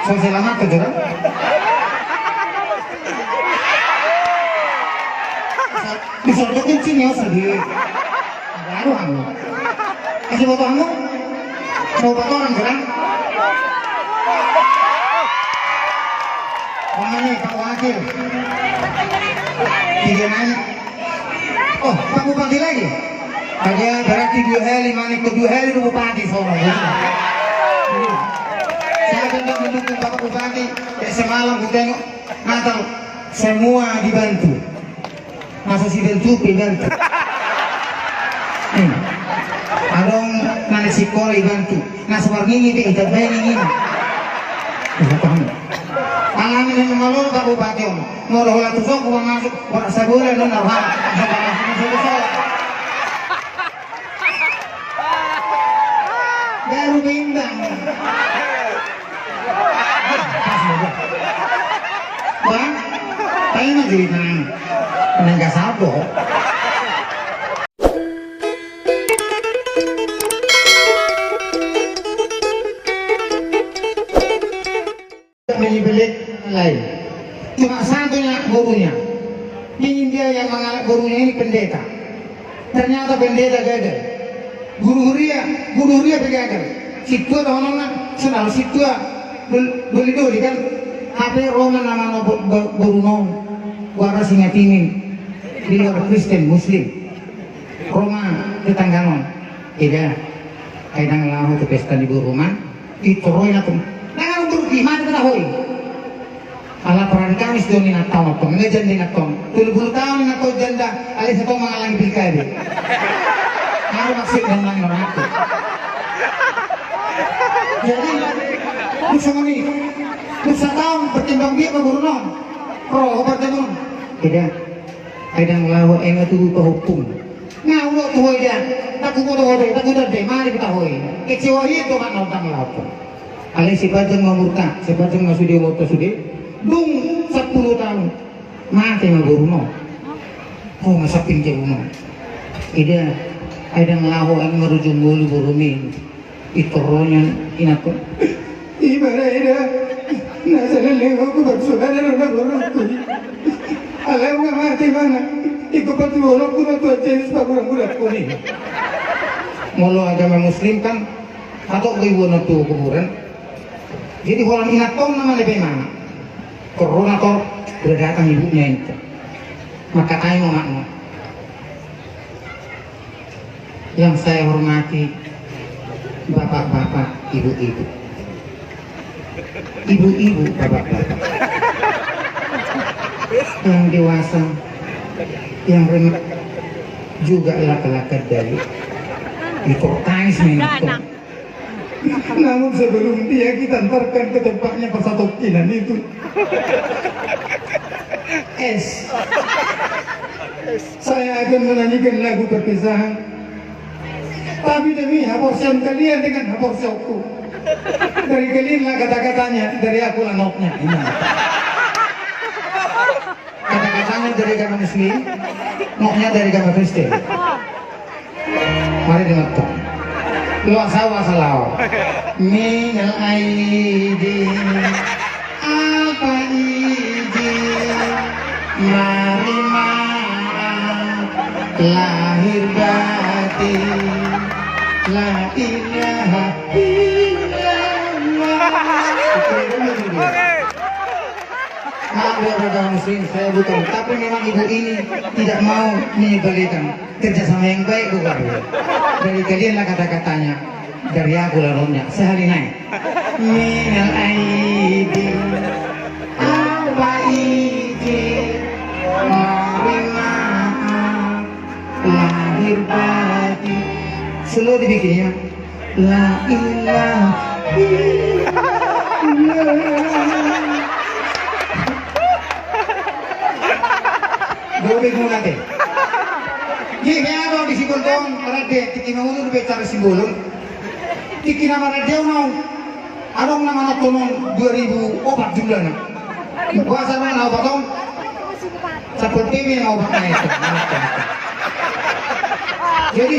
So selamat ke jalan. Bisa kencing ya sedih. Baru kamu. Kasih foto kamu. Mau foto orang jalan. Mana Pak Wakil? Tiga nanya. Oh, Pak Bupati lagi? Ada berarti 2 hari, mana kedua hari itu Bupati soalnya. Saya sedang mendukung Bapak Bupati. Kayak semalam aku tengok Natal semua dibantu. Masa si bentuk dibantu. Adong mana sekolah dibantu. Nah seperti ini deh, kita ini. Alamin yang malu Pak Bupati om. Mau rola tusuk uang masuk buat sebulan dan narhan. Baru bimbang. Bang, tayo na dito na nanggasabo. Beli-beli lain. Cuma satunya gurunya. Ini dia yang mengalami gurunya ini pendeta. Ternyata pendeta gagal. Guru Huria gagal. Situa orang senang situa beli dulu kan. HP Roma nama Bruno warna Singatini di luar Kristen Muslim Roma tetangganon tidak kadang lahu ke pesta di Roma itu roy nakum nangan Turki mati ketahui ala peran kami sedoni natong atong ngejan di natong 30 tahun natong janda alis atong mengalami pilkada ngaru maksud dan lang noratu jadi bersama ini Nusa tahun bertimbang dia ke Bruno Pro bertemu tidak kadang lawa enggak tuh ke hukum ngawur tuh dia tak kudu deh mari kita hoi kecewa itu kan nonton lapo alih si bajang mamurka si bajang masudi moto sudi dung 10 tahun mati sama Bruno oh masapin ke Bruno tidak kadang lawa yang merujung mulu Bruno itu rohnya inatku ibadah nasalah aku bersaudara dengan orangku. Alam mati mana? Ikut pati orangku nanti jenis pakurang-kurang kuni. Mulu agama Muslim kan atau keibuan itu kuburan. Jadi orang inatong nama lebih mana? Corona atau berdatang ibunya itu. Maka ayo makna. Yang saya hormati bapak-bapak, ibu-ibu. Ibu-ibu, bapak-bapak yang dewasa, yang remah juga laki-laki dari dikortais mentor. Namun sebelum dia kita antarkan ke tempatnya persatokinan itu saya akan menyanyikan lagu perpisahan, tapi demi haporsian kalian dengan haporsianku. Dari kalian lah kata-katanya, dari aku lah notnya. Kata-katanya dari agama Muslim, notnya dari agama Kristen. Mari dengar tuh. Luas sawah salaw. Minal aidin apa izin mari maaf lahir batin la ilaha maaf ya agama Muslim, saya bukan, tapi memang ibu ini tidak mau menyebalikan kerjasama yang baik bukan dari kalian lah kata-katanya, dari aku lah rohnya sehari naik minal aidin apa izin mari maaf lahir batin selalu dibikinnya la ilaha Dobek mo natin. Ye, kaya ano, di sigol doon, marade, tiki na ulo, bicara simbolon. Tiki na marade, ano, anong naman ako noong 2004 jumlah na. Buwasan mo na ako doon. Sa pultimi na ako na ito. Jadi,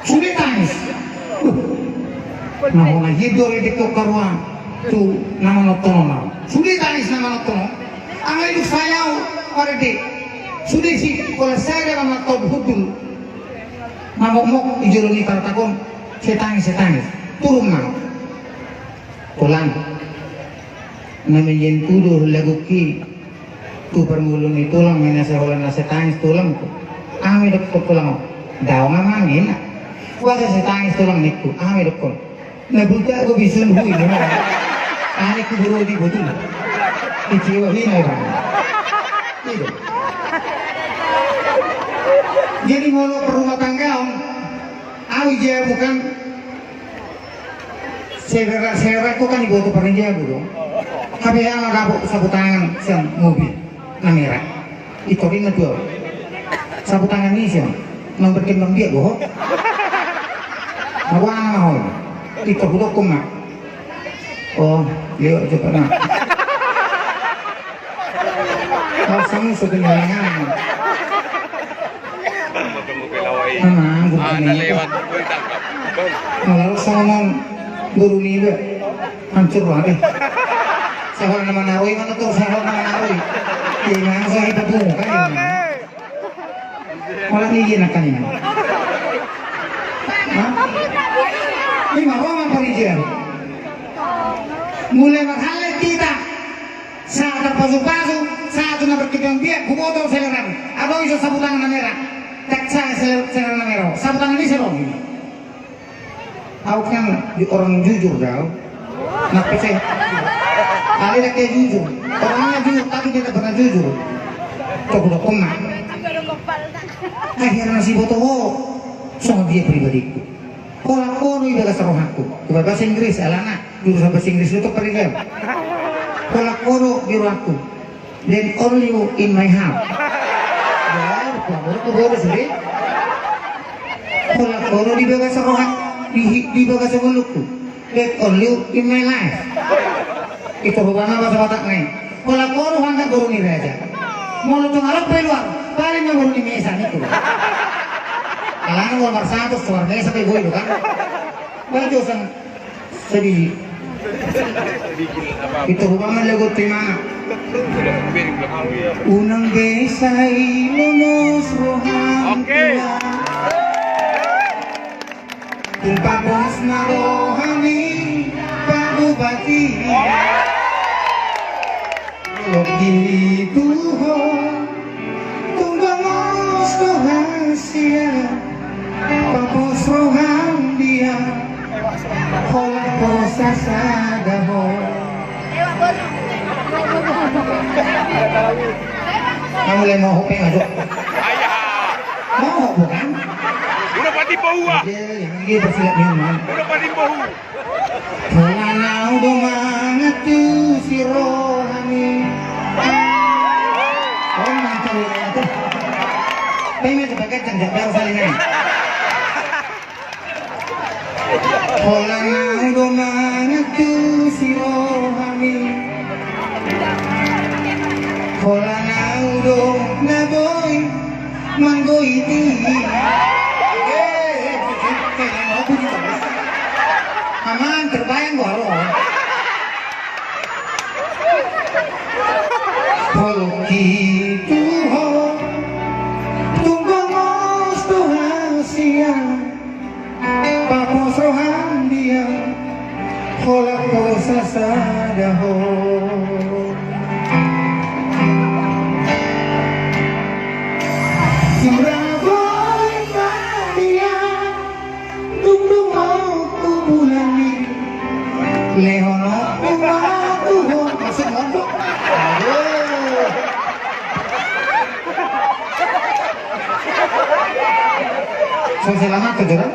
sulit tangis. Nah, ona hidup di karuan tu nama notono. Sudah tangis nama notono. Angin itu saya pada dek. Sudah sih kalau saya nama notono betul. Nama mok ijoloni karatakon setangis turun mau. Pulang. Namanya tuduh lagu ki. Tu permulun itu lang minasa holan setangis tulang tu. Angin dekat tulang. Daw mamangin. Kuasa setangis tulang niku. Angin dekat. Nabuta ko bisun hui naman. Anik ko buro di betul. Kecewain orang. Itu. Jadi mau perumah tangga om, aku dia bukan serak itu kan ibu tu pernah dong. Tapi yang agak sapu tangan siang mobil namera. Itu ini tuh sapu tangan ini siang nomor kembang dia boh. Awang mau. Itu budak kumat. Oh, yuk coba nak. Kau sama sebenarnya. Mana, bukan lewat. Kalau ngomong guru ni be, hancur banget. Saya nama naroi mana tuh saya nama naroi. Jangan saya itu kan. Orang ni jenak kan ini. Ini mau apa perizinan? Mulai berhalat kita saat terpasu-pasu, saat nak berkembang biak, kumotor seleran. Abang iso sapu tangan merah, tak saya seleran merah. Sapu tangan ini serong. Aku kan orang jujur tau. Nak percaya? Kali dah kayak jujur. Orangnya jujur tapi tidak pernah jujur. Coba udah koma. Akhirnya si botoh sama dia pribadiku. Kalau kono ibadah serohaku, bahasa Inggris, alana jurusan bahasa Inggris itu perihal. Kalau kono biru aku, then only you in my heart. Ya, kamu baru sendiri. Kalau kono di bahasa serohak, di bahasa mulutku, then only you in my life. Itu bukan bahasa Batak nih. Kalau kono hanya baru nih aja. Mulut ngarap keluar, paling yang baru di mesa nih. Kalangan nomor satu keluarganya sampai gue itu kan. Baju sang sedih. Itu hubungan lagu tema. Unang besay lunos rohan. Oke. Tumpapos na rohani pagubati. Log dituho tunggamos rahasia. Papos rohan dia kolak posas adaho. Kamu mulai mau hopeng aja. Mau bukan? Udah pati bau ah. Dia bersilat minuman. Udah pati bau. Menganau domangat tu si rohani. Oh mantul itu. Pengen sebagai cendak baru salingan. Kolang domangat tu si rohani. Kolang do na boy manggo iti. Aman terbayang baru. Kalau gitu ho, tunggu mos Tuhan siang. Papos rohan dia kolak posas adaho. Suraboy Maria tunggu mau kumulani lehono kumatuho masuk mondok. Aduh. So selamat kejaran.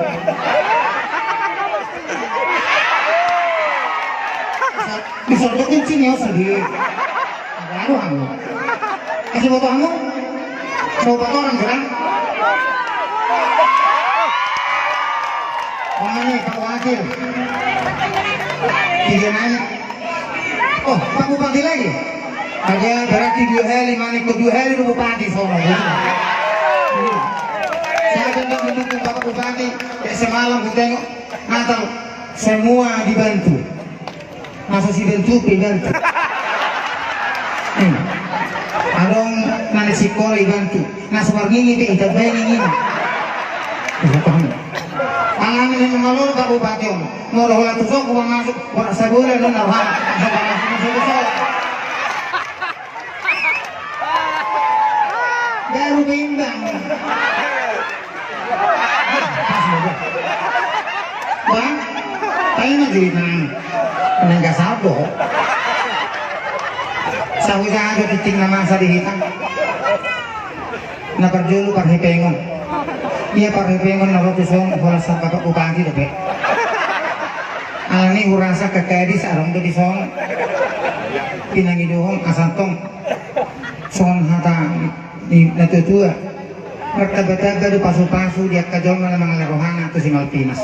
Bisa bikin sini ya sedih. Baru kamu. Kasih foto kamu. Coba orang gerak. Mana Pak Wakil? Tiga nanya. Oh, Pak Bupati lagi? Ada berarti 2 hari, mana ikut 2 hari Bupati soalnya. Saya sedang mendukung Pak Bupati. Kayak semalam kita tengok Natal semua dibantu. Masa si bantu dibantu. Adong nana si kori bantu. Nah sebarang ini kita bayangin ini. Alam ini mengalur kabupaten. Mau dah tusuk uang masuk. Orang sebulan dan narhan. Baru bimbang. Bang, tayo na dito na nanggasabo. Sa usaha ko titing naman sa dihitan. Na perjulu parhipengon. Iya parhipengon na rotusong wala sa kapag-upangi dapat. Alani urasa kakadi sa arong do disong. Pinangiduhong asantong. Son hata natutua. Magtaga-taga do paso-paso di akadyon na mga laruhan ato si Malpinas.